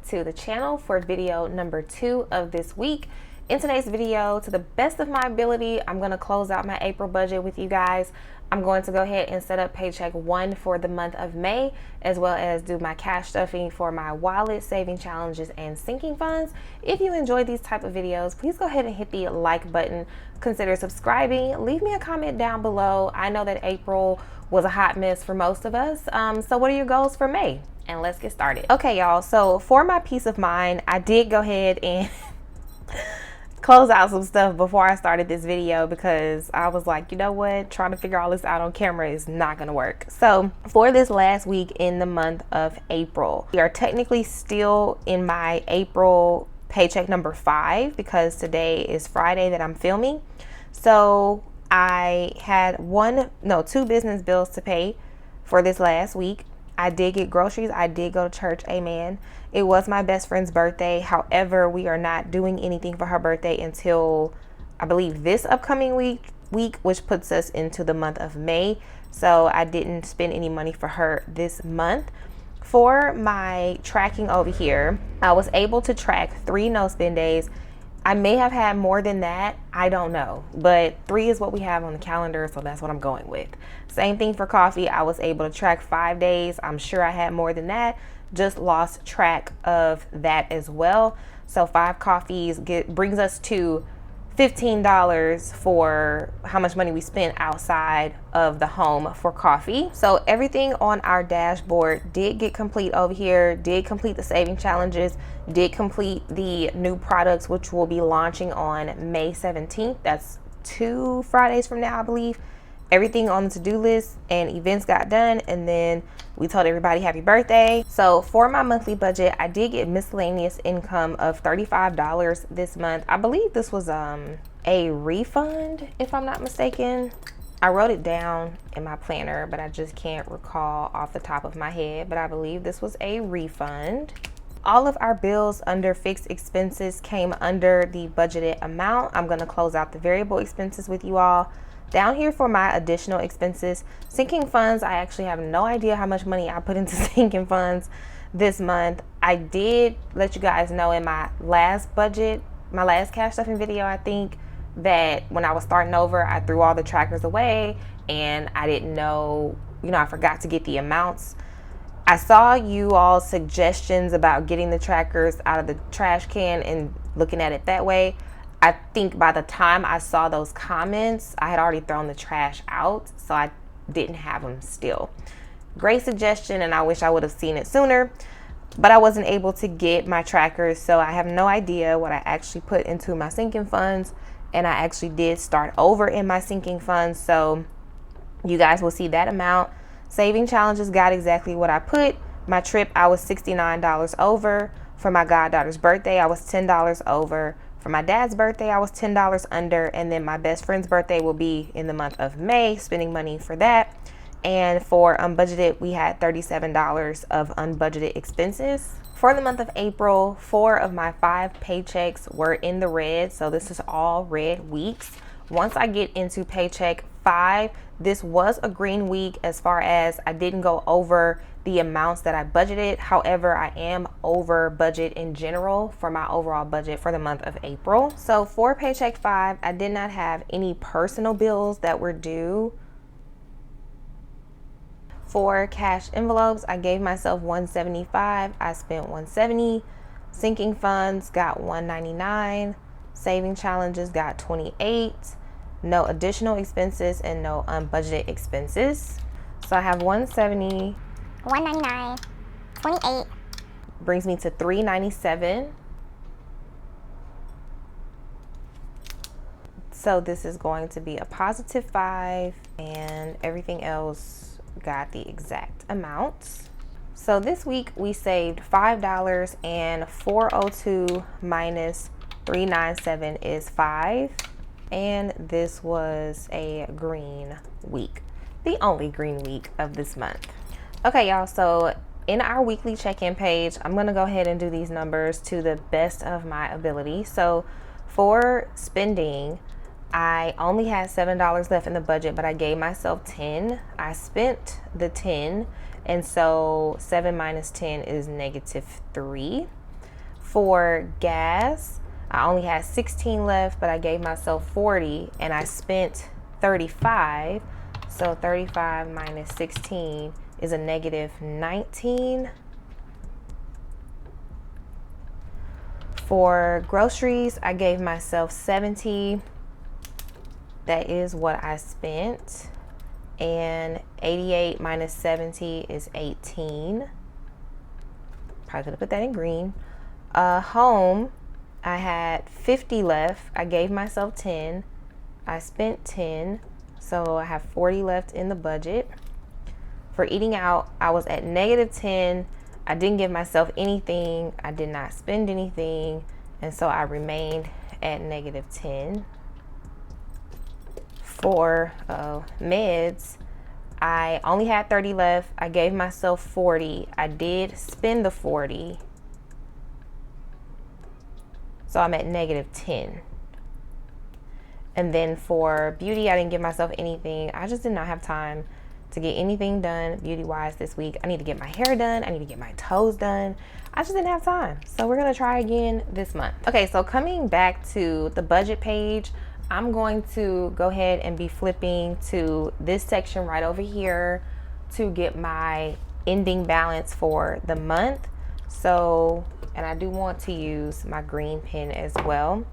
to the channel for video number 2 of this week. In today's video, to the best of my ability, I'm going to close out my April budget with you guys. I'm going to go ahead and set up Paycheck 1 for the month of May, as well as do my cash stuffing for my wallet, saving challenges, and sinking funds. If you enjoy these type of videos, please go ahead and hit the like button. Consider subscribing. Leave me a comment down below. I know that April was a hot mess for most of us. So what are your goals for May? And let's get started. Okay, y'all. So for my peace of mind, I did go ahead and close out some stuff before I started this video because I was like, you know what, trying to figure all this out on camera is not gonna work. So for this last week in the month of April, we are technically still in my April paycheck number 5 because today is Friday that I'm filming. So I had 2 business bills to pay for this last week. I did get groceries. I did go to church. Amen. It was my best friend's birthday. However, we are not doing anything for her birthday until I believe this upcoming week, which puts us into the month of May. So I didn't spend any money for her this month. For my tracking over here, I was able to track 3 no spend days. I may have had more than that. I don't know. But 3 is what we have on the calendar, so that's what I'm going with. Same thing for coffee. I was able to track 5 days. I'm sure I had more than that. Just lost track of that as well. So 5 coffees brings us to $15 for how much money we spent outside of the home for coffee. So everything on our dashboard did get complete over here, did complete the saving challenges, did complete the new products, which will be launching on May 17th. That's 2 Fridays from now, I believe. Everything on the to-do list and events got done, and then we told everybody happy birthday. So for my monthly budget, I did get miscellaneous income of $35 this month. I believe this was a refund, if I'm not mistaken. I wrote it down in my planner, but I just can't recall off the top of my head, but I believe this was a refund. All of our bills under fixed expenses came under the budgeted amount. I'm going to close out the variable expenses with you all. Down here for my additional expenses, sinking funds, I actually have no idea how much money I put into sinking funds this month. I did let you guys know in my last budget, my last cash stuffing video, I think, that when I was starting over, I threw all the trackers away and I didn't know, I forgot to get the amounts. I saw you all suggestions about getting the trackers out of the trash can and looking at it that way. I think by the time I saw those comments, I had already thrown the trash out, so I didn't have them still. Great suggestion, and I wish I would have seen it sooner, but I wasn't able to get my trackers, so I have no idea what I actually put into my sinking funds, and I actually did start over in my sinking funds, so you guys will see that amount. Saving challenges got exactly what I put. My trip, I was $69 over. For my goddaughter's birthday, I was $10 over. For my dad's birthday, I was $10 under, and then my best friend's birthday will be in the month of May, spending money for that. And for unbudgeted, we had $37 of unbudgeted expenses. For the month of April, 4 of my 5 paychecks were in the red, so this is all red weeks. Once I get into paycheck 5, this was a green week as far as I didn't go over the amounts that I budgeted. However, I am over budget in general for my overall budget for the month of April. So for paycheck 5, I did not have any personal bills that were due. For cash envelopes, I gave myself $175. I spent $170. Sinking funds got $199. Saving challenges got $28. No additional expenses and no unbudgeted expenses. So I have $170, $199, $28. Brings me to $397. So this is going to be a positive 5, and everything else got the exact amounts. So this week we saved $5, and 402 minus 397 is 5. And this was a green week, the only green week of this month. Okay, y'all, so in our weekly check-in page, I'm going to go ahead and do these numbers to the best of my ability. So for spending, I only had $7 left in the budget, but I gave myself 10. I spent the 10, and so 7 minus 10 is -3. For gas, I only had 16 left, but I gave myself 40 and I spent 35. So 35 minus 16 is a negative 19. For groceries, I gave myself 70. That is what I spent. And 88 minus 70 is 18. Probably could have put that in green. Home, I had 50 left. I gave myself 10. I spent 10. So I have 40 left in the budget. For eating out, I was at negative 10. I didn't give myself anything. I did not spend anything. And so I remained at negative 10. For meds, I only had 30 left. I gave myself 40. I did spend the 40. So I'm at negative 10. And then for beauty, I didn't give myself anything. I just did not have time to get anything done beauty-wise this week. I need to get my hair done. I need to get my toes done. I just didn't have time. So we're going to try again this month. Okay, so coming back to the budget page, I'm going to go ahead and be flipping to this section right over here to get my ending balance for the month. So, and I do want to use my green pen as well.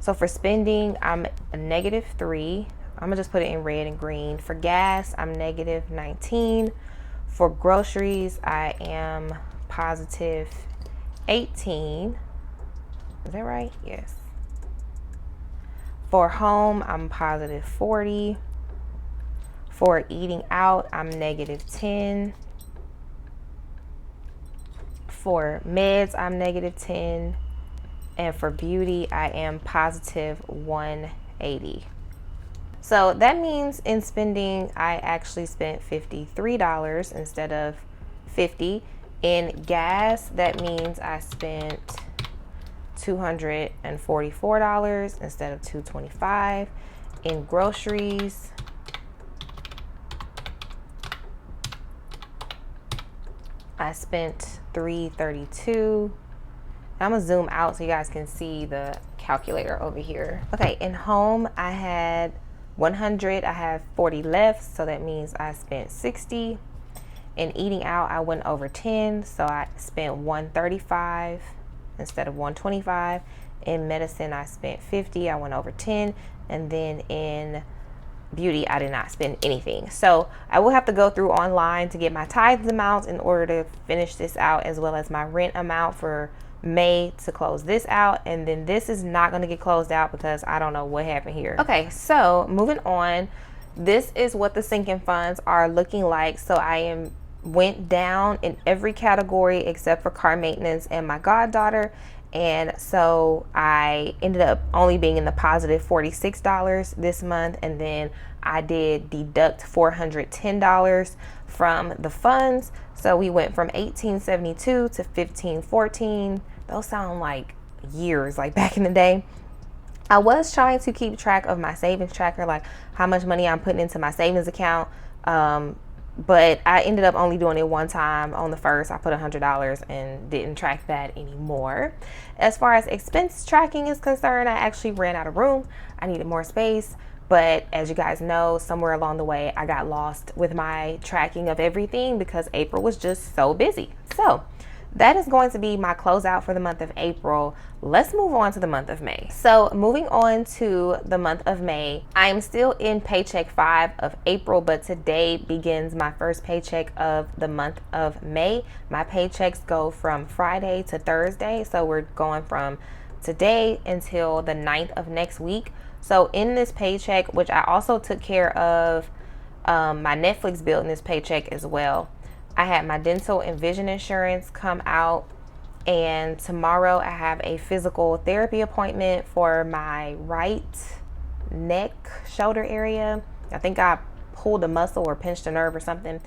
So for spending, I'm a negative 3. I'm gonna just put it in red and green. For gas, I'm negative 19. For groceries, I am positive 18. Is that right? Yes. For home, I'm positive 40. For eating out, I'm negative 10. For meds, I'm negative 10. And for beauty, I am positive 180. So that means in spending, I actually spent $53 instead of 50. In gas, that means I spent $244 instead of $225. In groceries, I spent $332. I'm gonna zoom out so you guys can see the calculator over here. Okay, in home, I had 100. I have 40 left, so that means I spent 60. In eating out, I went over 10, so I spent 135 instead of 125. In medicine, I spent 50. I went over 10. And then in beauty, I did not spend anything. So I will have to go through online to get my tithes amounts in order to finish this out, as well as my rent amount for May to close this out. And then this is not going to get closed out because I don't know what happened here. Okay, so moving on, this is what the sinking funds are looking like. So I went down in every category except for car maintenance and my goddaughter. And so I ended up only being in the positive $46 this month. And then I did deduct $410 from the funds. So we went from $18.72 to $15.14. Those sound like years, like back in the day. I was trying to keep track of my savings tracker, like how much money I'm putting into my savings account. But I ended up only doing it one time. On the first, I put $100 and didn't track that anymore. As far as expense tracking is concerned, I actually ran out of room. I needed more space. But as you guys know, somewhere along the way, I got lost with my tracking of everything because April was just so busy. So that is going to be my closeout for the month of April. Let's move on to the month of May. So moving on to the month of May, I am still in paycheck 5 of April, but today begins my first paycheck of the month of May. My paychecks go from Friday to Thursday. So we're going from today until the 9th of next week. So in this paycheck, which I also took care of my Netflix bill in this paycheck as well, I had my dental and vision insurance come out, and tomorrow I have a physical therapy appointment for my right neck, shoulder area. I think I pulled a muscle or pinched a nerve or something.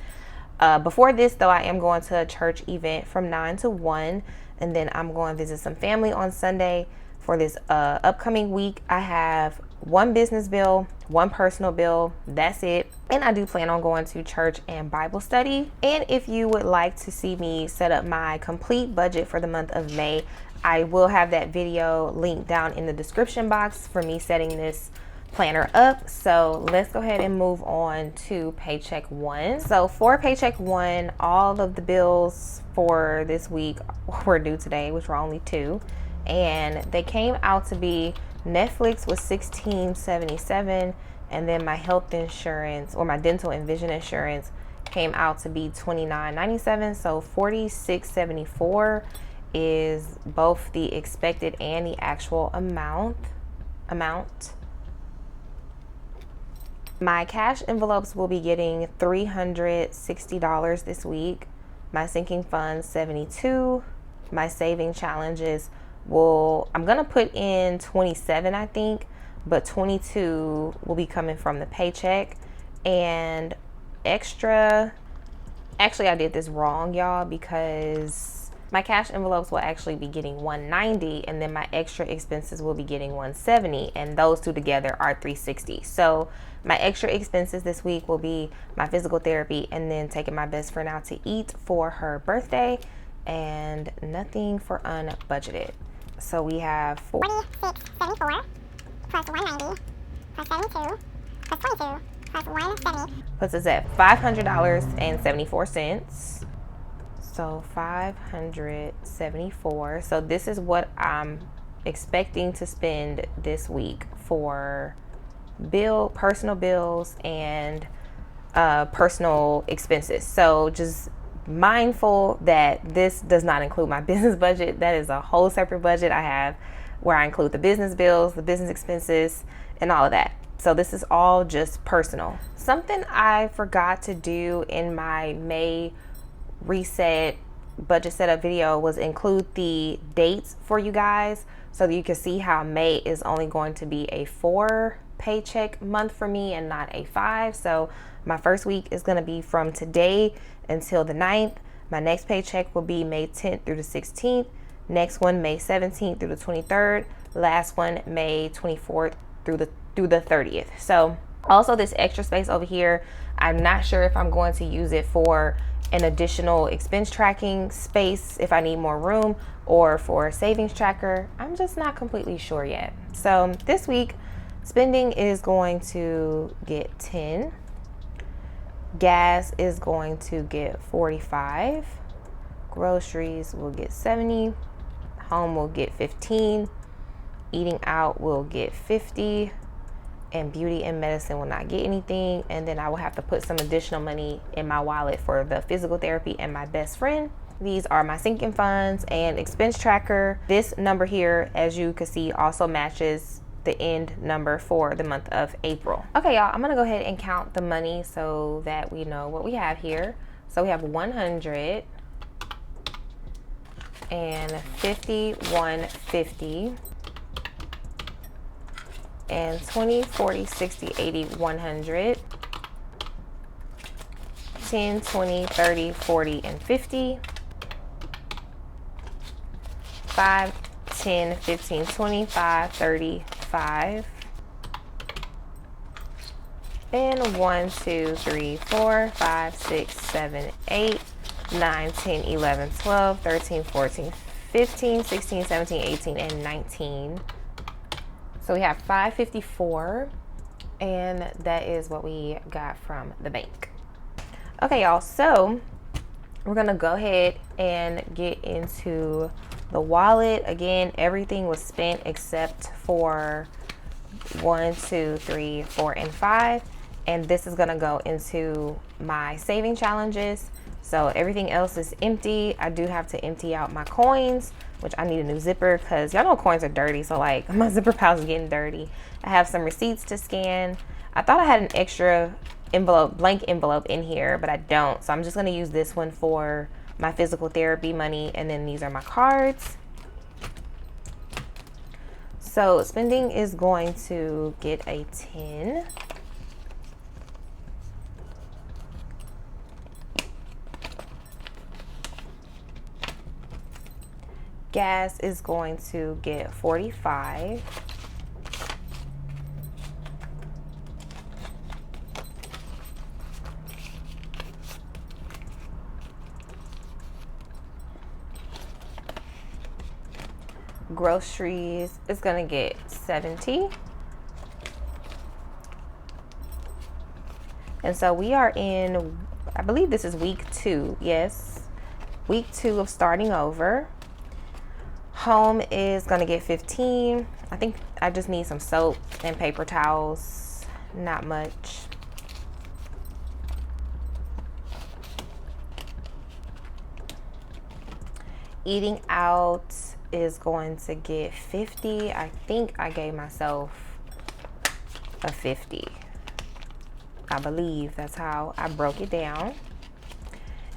Before this, though, I am going to a church event from 9 to 1, and then I'm going to visit some family on Sunday. For this upcoming week, I have one business bill, one personal bill. That's it. And I do plan on going to church and Bible study. And if you would like to see me set up my complete budget for the month of May, I will have that video linked down in the description box for me setting this planner up. So let's go ahead and move on to Paycheck 1. So for Paycheck 1, all of the bills for this week were due today, which were only 2. And they came out to be, Netflix was $16.77, and then my health insurance, or my dental and vision insurance, came out to be $29.97. So $46.74 is both the expected and the actual amount. My cash envelopes will be getting $360 this week. My sinking funds, $72. My saving challenges I'm gonna put in 27, I think, but 22 will be coming from the paycheck. And extra, actually I did this wrong, y'all, because my cash envelopes will actually be getting $190, and then my extra expenses will be getting $170, and those two together are $360. So my extra expenses this week will be my physical therapy, and then taking my best friend out to eat for her birthday, and nothing for unbudgeted. So we have $46.74 plus $190 plus $72 plus $22 plus $170. Puts us at $500.74. So $574. So this is what I'm expecting to spend this week for personal bills and personal expenses. So just mindful that this does not include my business budget. That is a whole separate budget I have, where I include the business bills, the business expenses, and all of that. So this is all just personal. Something I forgot to do in my May reset budget setup video was include the dates for you guys, so that you can see how May is only going to be a 4 paycheck month for me and not a 5. So my first week is going to be from today until the 9th. My next paycheck will be May 10th through the 16th. Next one, May 17th through the 23rd. Last one, May 24th through the 30th. So also this extra space over here, I'm not sure if I'm going to use it for an additional expense tracking space if I need more room, or for a savings tracker. I'm just not completely sure yet. So this week, spending is going to get 10. Gas is going to get 45. Groceries will get 70. Home will get 15. Eating out will get 50. And beauty and medicine will not get anything. And then I will have to put some additional money in my wallet for the physical therapy and my best friend. These are my sinking funds and expense tracker. This number here, as you can see, also matches the end number for the month of April. Okay, y'all, I'm gonna go ahead and count the money so that we know what we have here. So we have 100 and 50, 150 and 20, 40, 60, 80, 100, 10, 20, 30, 40, and 50, 5, 10, 15, 25, 30, 5, and 1, 2, 3, 4, 5, 6, 7, 8, 9, 10, 11, 12, 13, 14, 15, 16, 17, 18, and 19. So we have 554, and that is what we got from the bank. Okay, y'all, so we're gonna go ahead and get into the wallet. Again, everything was spent except for 1, 2, 3, 4, and 5. And this is gonna go into my saving challenges. So everything else is empty. I do have to empty out my coins, which I need a new zipper because y'all know coins are dirty. So like my zipper pouch is getting dirty. I have some receipts to scan. I thought I had an extra envelope, blank envelope in here, but I don't. So I'm just gonna use this one for my physical therapy money. And then these are my cards. So spending is going to get a 10. Gas is going to get 45. groceries is gonna get $70. And so we are in, I believe this is week 2. Yes, week 2 of starting over. Home is gonna get 15. I think I just need some soap and paper towels, not much. Eating out is going to get 50. I think I gave myself a 50. I believe that's how I broke it down.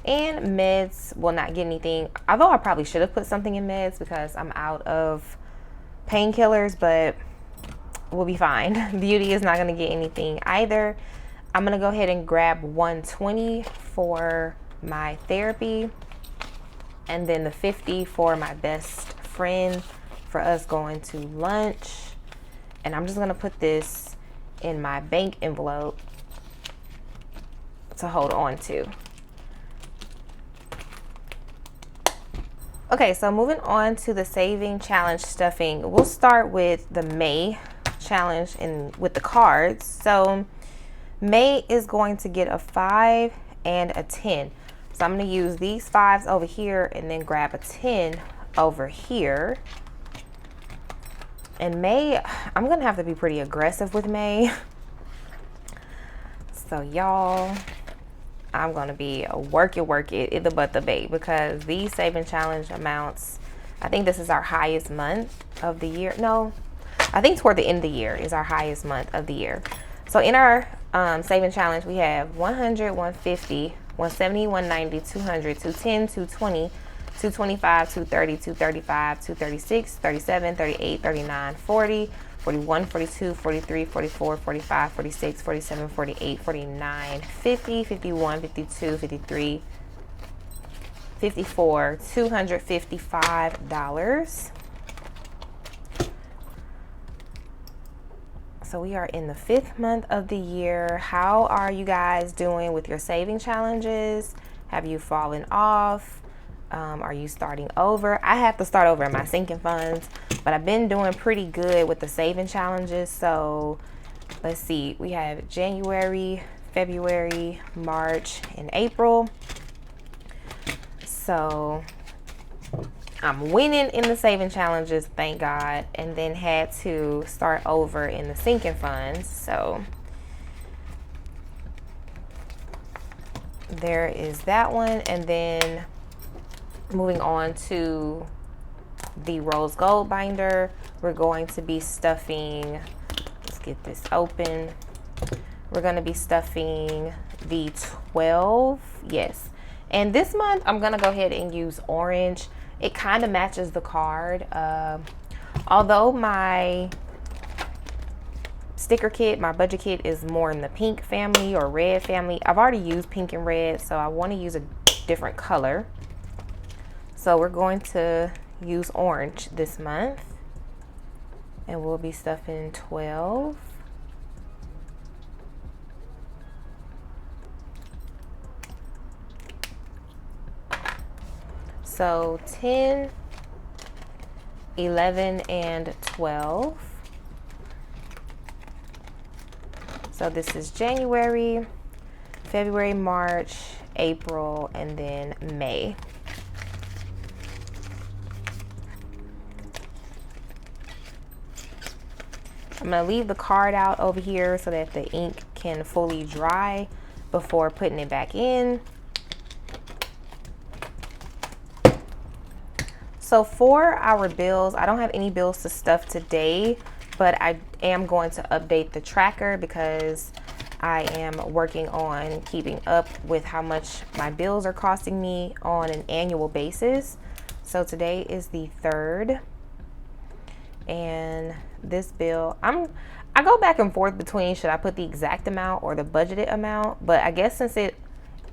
And meds will not get anything, although I probably should have put something in meds because I'm out of painkillers, but we'll be fine. Beauty is not going to get anything either. I'm going to go ahead and grab 120 for my therapy, and then the 50 for my best friend for us going to lunch. And I'm just going to put this in my bank envelope to hold on to. Okay, so moving on to the saving challenge stuffing. We'll start with the May challenge and with the cards. So May is going to get a 5 and a 10. So I'm going to use these 5s over here and then grab a 10 over here. And May, I'm going to have to be pretty aggressive with May. So y'all, I'm going to be a work it, either but the bait, because these saving challenge amounts, I think this is our highest month of the year. No, I think toward the end of the year is our highest month of the year. So in our saving challenge, we have 100, 150, 170, 190, 200, 210, 220, 225, 230, 235, 236, 37, 38, 39, 40, 41, 42, 43, 44, 45, 46, 47, 48, 49, 50, 51, 52, 53, 54, $255. So we are in the 5th month of the year. How are you guys doing with your saving challenges? Have you fallen off? Are you starting over? I have to start over in my sinking funds, but I've been doing pretty good with the saving challenges. So let's see, we have January, February, March, and April. So I'm winning in the saving challenges, thank God, and then had to start over in the sinking funds. So there is that one. And then moving on to the rose gold binder, we're going to be stuffing, let's get this open. We're going to be stuffing the 12, yes. And this month I'm going to go ahead and use orange. It kind of matches the card. Although my sticker kit, my budget kit is more in the pink family or red family, I've already used pink and red, so I want to use a different color. So we're going to use orange this month, and we'll be stuffing 12. So 10, 11, and 12. So this is January, February, March, April, and then May. I'm going to leave the card out over here so that the ink can fully dry before putting it back in. So for our bills, I don't have any bills to stuff today, but I am going to update the tracker because I am working on keeping up with how much my bills are costing me on an annual basis. So today is the 3rd. And this bill, I go back and forth between should I put the exact amount or the budgeted amount, but I guess since if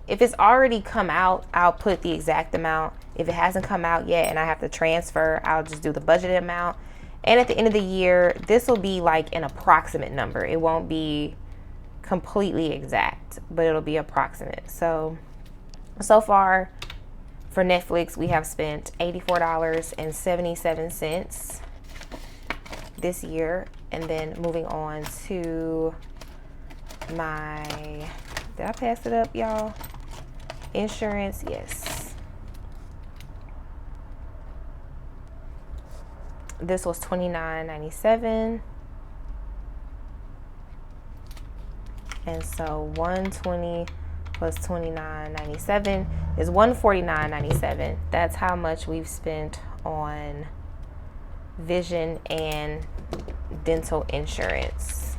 it's already come out, I'll put the exact amount. If it hasn't come out yet and I have to transfer, I'll just do the budgeted amount. And at the end of the year, this will be like an approximate number. It won't be completely exact, but it'll be approximate. So far For Netflix, we have spent $84.77 this year. And then moving on to my, did I pass it up, y'all? Insurance, yes. This was $29.97. And so 120 plus $29.97 is $149.97. That's how much we've spent on vision and dental insurance.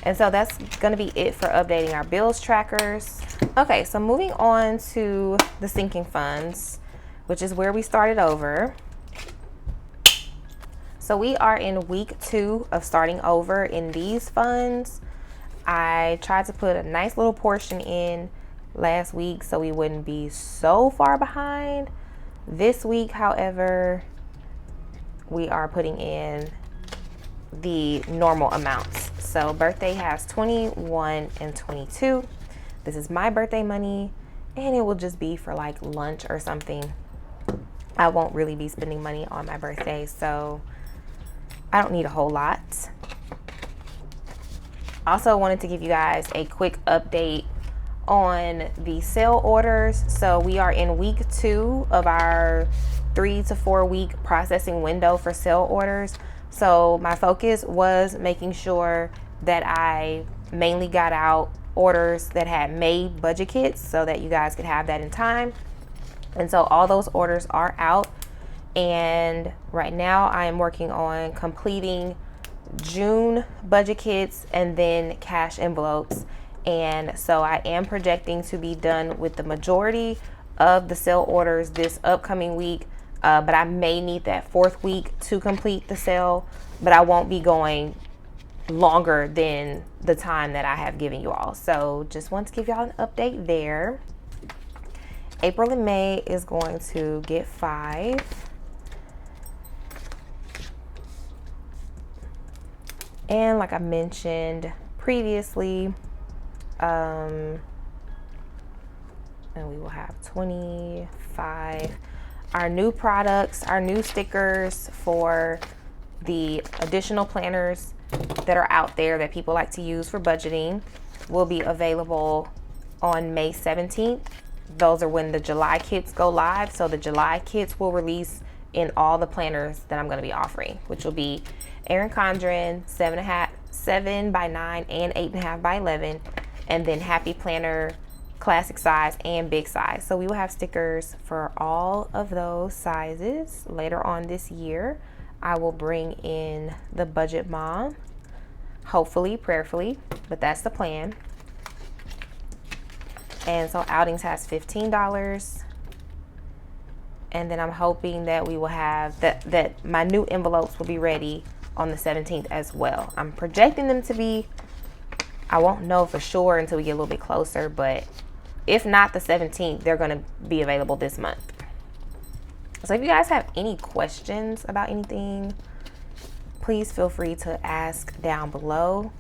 And so that's going to be it for updating our bills trackers. Okay, so moving on to the sinking funds, which is where we started over. So we are in week 2 of starting over in these funds. I tried to put a nice little portion in last week so we wouldn't be so far behind. This week, however, we are putting in the normal amounts. So birthday has 21 and 22. This is my birthday money, and it will just be for like lunch or something. I won't really be spending money on my birthday, so I don't need a whole lot. Also wanted to give you guys a quick update on the sale orders. So we are in week 2 of our 3 to 4 week processing window for sale orders. So my focus was making sure that I mainly got out orders that had made budget kits so that you guys could have that in time. And so all those orders are out. And right now I am working on completing June budget kits and then cash envelopes. And so I am projecting to be done with the majority of the sale orders this upcoming week. But I may need that 4th week to complete the sale, but I won't be going longer than the time that I have given you all. So just want to give y'all an update there. April and May is going to get 5. And like I mentioned previously, and we will have 25. Our new products, our new stickers for the additional planners that are out there that people like to use for budgeting will be available on May 17th. Those are when the July kits go live. So the July kits will release in all the planners that I'm going to be offering, which will be Erin Condren 7 by 9 and 8.5 by 11, and then Happy Planner classic size and big size. So we will have stickers for all of those sizes. Later on this year, I will bring in the Budget Mom, hopefully, prayerfully, but that's the plan. And so Outings has $15. And then I'm hoping that we will have that my new envelopes will be ready on the 17th as well. I'm projecting them to be, I won't know for sure until we get a little bit closer, but if not the 17th, they're going to be available this month. So if you guys have any questions about anything, please feel free to ask down below.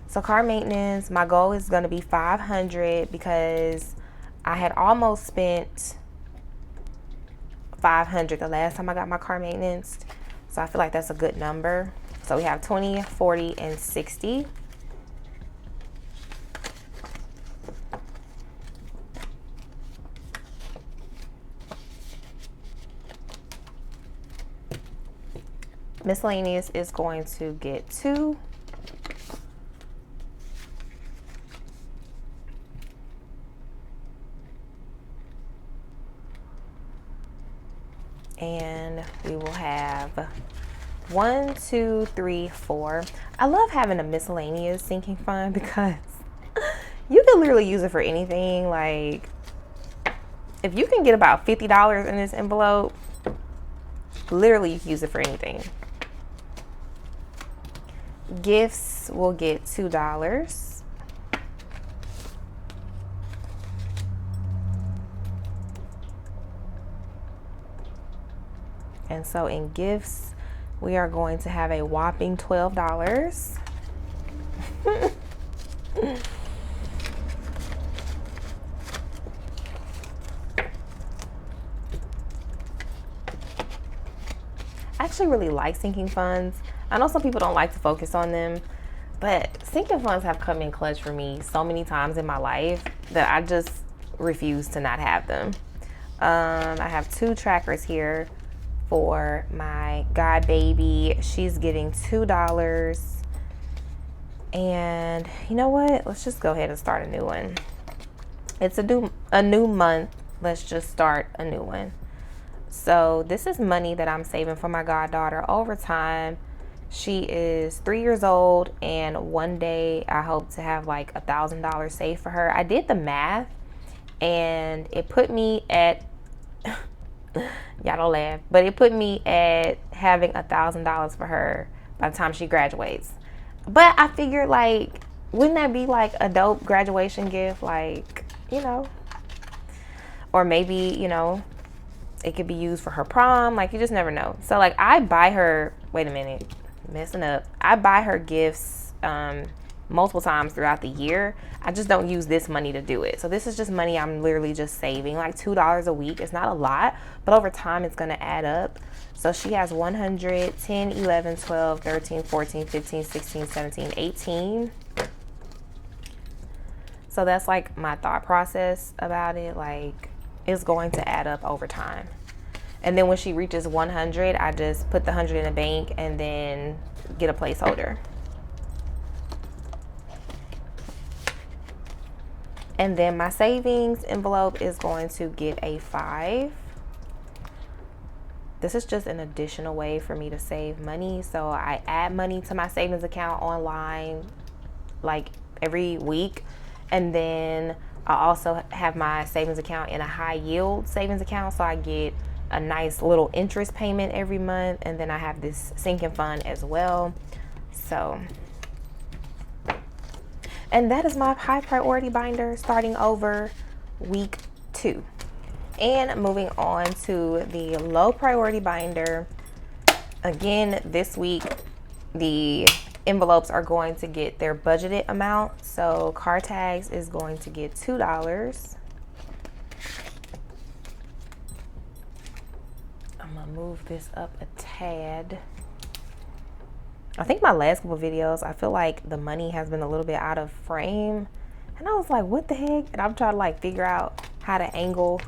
So car maintenance, my goal is going to be $500 because I had almost spent $500 the last time I got my car maintenance. So I feel like that's a good number. So we have 20, 40, and 60. Miscellaneous is going to get 2. And we will have 1, 2, 3, 4. I love having a miscellaneous sinking fund because you can literally use it for anything. Like, if you can get about $50 in this envelope, literally you can use it for anything. Gifts will get $2. And so in gifts, we are going to have a whopping $12. actually really like sinking funds. I know some people don't like to focus on them, but sinking funds have come in clutch for me so many times in my life that I just refuse to not have them. I have 2 trackers here for my god baby. She's getting $2. And you know what? Let's just go ahead and start a new one. It's a new month. Let's just start a new one. So this is money that I'm saving for my goddaughter over time. She is 3 years old, and one day I hope to have like $1,000 saved for her. I did the math, and it put me at y'all don't laugh, but it put me at having $1,000 for her by the time she graduates. But I figured, like, wouldn't that be like a dope graduation gift? Like, you know, or maybe, you know, it could be used for her prom. Like, you just never know. So like, I buy her, wait a minute, messing up. I buy her gifts multiple times throughout the year. I just don't use this money to do it. So this is just money I'm literally just saving, like $2 a week. It's not a lot, but over time it's going to add up. So she has 100, 10, 11, 12, 13, 14, 15, 16, 17, 18. So that's like my thought process about it. Like, it's going to add up over time. And then when she reaches 100, I just put the 100 in the bank and then get a placeholder. And then my savings envelope is going to get a 5. This is just an additional way for me to save money. So I add money to my savings account online like every week. And then I also have my savings account in a high yield savings account. So I get a nice little interest payment every month. And then I have this sinking fund as well. So, and that is my high priority binder starting over week 2. And moving on to the low priority binder. Again, this week, the envelopes are going to get their budgeted amount. So car tags is going to get $2. I'm gonna move this up a tad. I think my last couple videos, I feel like the money has been a little bit out of frame. And I was like, what the heck? And I'm trying to like figure out how to angle.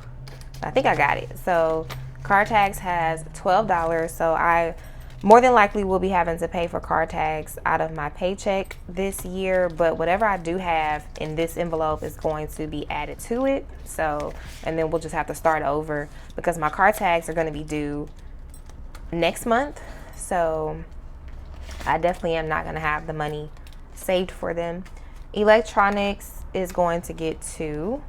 I think I got it. So car tags has $12. So I more than likely will be having to pay for car tags out of my paycheck this year. But whatever I do have in this envelope is going to be added to it. So, and then we'll just have to start over because my car tags are going to be due next month. So I definitely am not going to have the money saved for them. Electronics is going to get $2.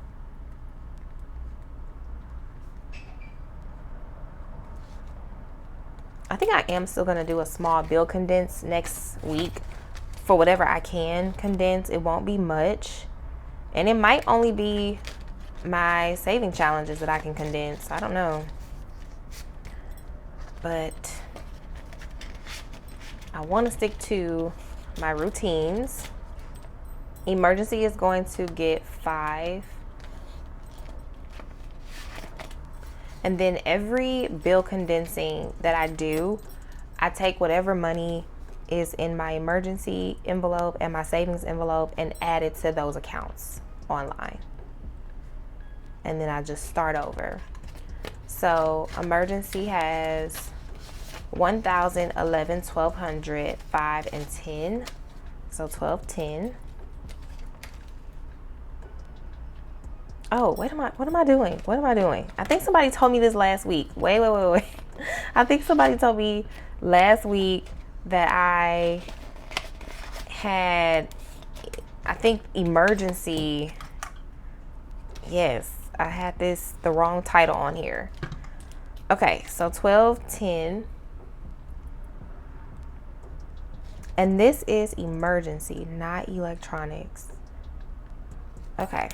I think I am still going to do a small bill condense next week for whatever I can condense. It won't be much. And it might only be my saving challenges that I can condense. I don't know. But I want to stick to my routines. Emergency is going to get $5. And then every bill condensing that I do, I take whatever money is in my emergency envelope and my savings envelope and add it to those accounts online. And then I just start over. So emergency has 1,000, 11, 1,200, 5, and 10. So 12, 10. Oh, what am I doing? What am I doing? I think somebody told me this last week. Wait. I think somebody told me last week that I had, I think emergency. Yes, I had the wrong title on here. Okay, so 12, 10. And this is emergency, not electronics. Okay.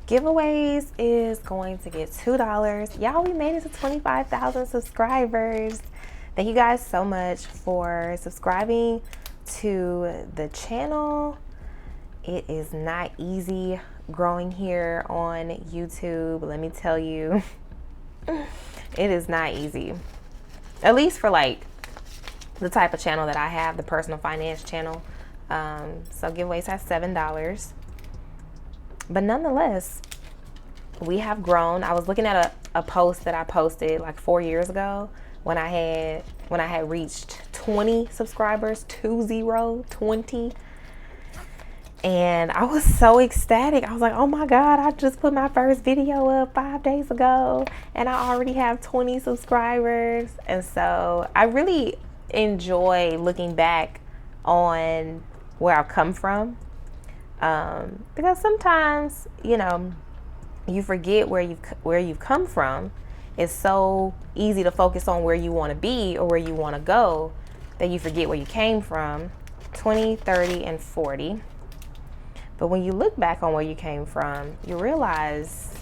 Giveaways is going to get $2. Y'all, we made it to 25,000 subscribers. Thank you guys so much for subscribing to the channel. It is not easy growing here on YouTube, let me tell you, it is not easy. At least for like the type of channel that I have, the personal finance channel. So giveaways have $7. But nonetheless, we have grown. I was looking at a post that I posted like 4 years ago when I had reached 20 subscribers, 20. And I was so ecstatic. I was like, oh my God, I just put my first video up 5 days ago and I already have 20 subscribers. And so I really enjoy looking back on where I've come from. Because sometimes, you forget where you've come from. It's so easy to focus on where you want to be or where you want to go that you forget where you came from. 20, 30, and 40. But when you look back on where you came from, you realize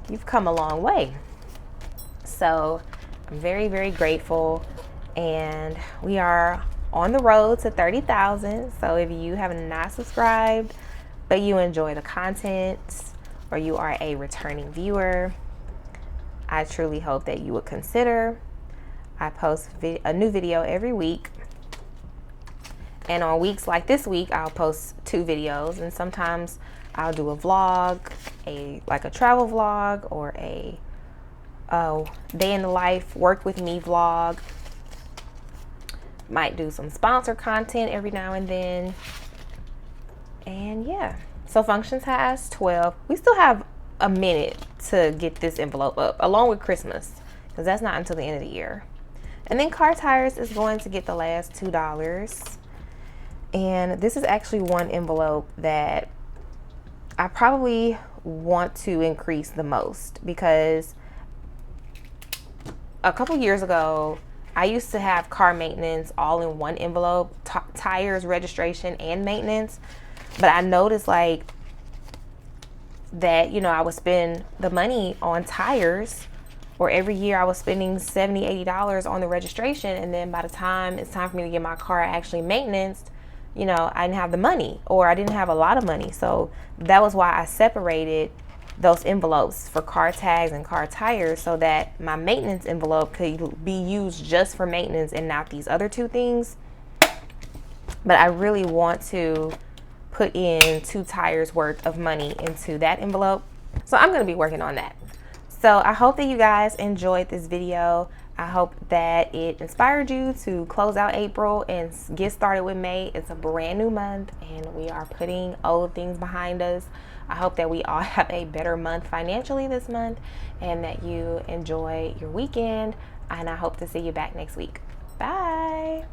you've come a long way. So I'm very, very grateful. And we are on the road to 30,000. So if you have not subscribed, but you enjoy the content, or you are a returning viewer, I truly hope that you would consider. I post a new video every week. And on weeks like this week, I'll post 2 videos. And sometimes I'll do a vlog, like a travel vlog, or a day in the life, work with me vlog. Might do some sponsor content every now and then. And yeah. So functions has 12. We still have a minute to get this envelope up, along with Christmas, because that's not until the end of the year. And then car tires is going to get the last $2. And this is actually one envelope that I probably want to increase the most, because a couple years ago, I used to have car maintenance all in one envelope, tires, registration, and maintenance. But I noticed like that, I would spend the money on tires, or every year I was spending $70, $80 on the registration. And then by the time it's time for me to get my car actually maintenance, I didn't have the money, or I didn't have a lot of money. So that was why I separated those envelopes for car tags and car tires, so that my maintenance envelope could be used just for maintenance and not these other 2 things. But I really want to put in 2 tires worth of money into that envelope. So I'm going to be working on that. So I hope that you guys enjoyed this video. I hope that it inspired you to close out April and get started with May. It's a brand new month and we are putting old things behind us. I hope that we all have a better month financially this month, and that you enjoy your weekend. And I hope to see you back next week. Bye.